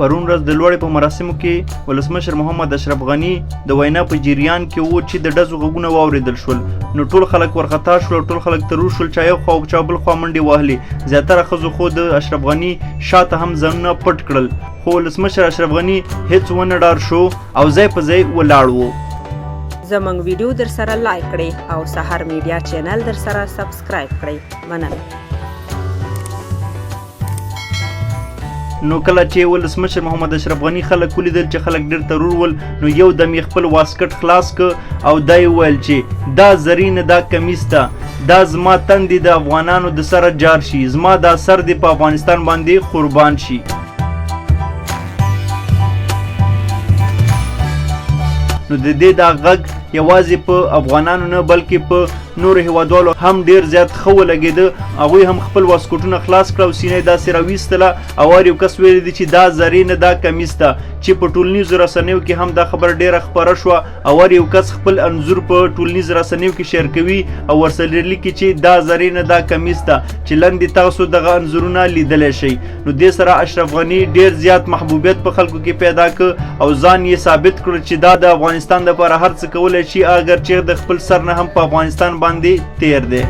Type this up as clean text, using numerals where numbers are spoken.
پرون ورځ د لوړې په مراسمو کې ولسمشر محمد اشرف غني د وینا په جریان کې و چې د ډزو غږونه واورېدل شول، نو ټول خلک ورخطا شول او ټول خلک ترور شول، چا یو خوا او چا بل خوا منډې وهلې. زیاتره ښځو خو د اشرف غني شاته هم ځانونه پټ کړل، خو ولسمشر اشرف غني هیڅ ونه ډار شو او ځای په ځای ولاړ و. زموږ ویډیو در سره لایک کړئ او سهار میډیا چینل در سره سبسکرایب کړئ. مننه. نو کله چې ولسمشر محمد اشرف غني خلک ولیدل چې خلک ډېر ترور ول، نو یو دم یې خپل واسکټ خلاص که او دا یې ویل چې دا زرینه دا کمیس ده، دا زما تن دی د افغانانو د سره جار شي، زما دا سر دی په افغانستان باندې قربان شي. نو د دې دا غږ یوازې په افغانانو نه بلکې په نورو هیوادوالو هم ډیر زیات ښه ولګېده. هغوی هم خپل واسکټونه خلاص کړه او سینه یې داسې راویستله او هر یو کس ویلی دی چې دا زرینه دا کمیس ده، چې په ټولنیزو رسنیو کې هم دا خبره ډیره خپره شوه او هر یو کس خپل انځور په ټولنیزو رسنیو کې شیر کوي او ورسره لیکي چې دا زرینه دا کمیس ده، چې لاندې تاسو دغه انځورونه لیدلی شئ. نو دې سره اشرف غني ډیر زیات محبوبیت په خلکو کې پیدا کړ او ځان یې ثابت کړ چې دا د افغانستان لپاره هر څه کولی شي، اگر چې د خپل سر نه هم په افغانستان باندې تیر دی.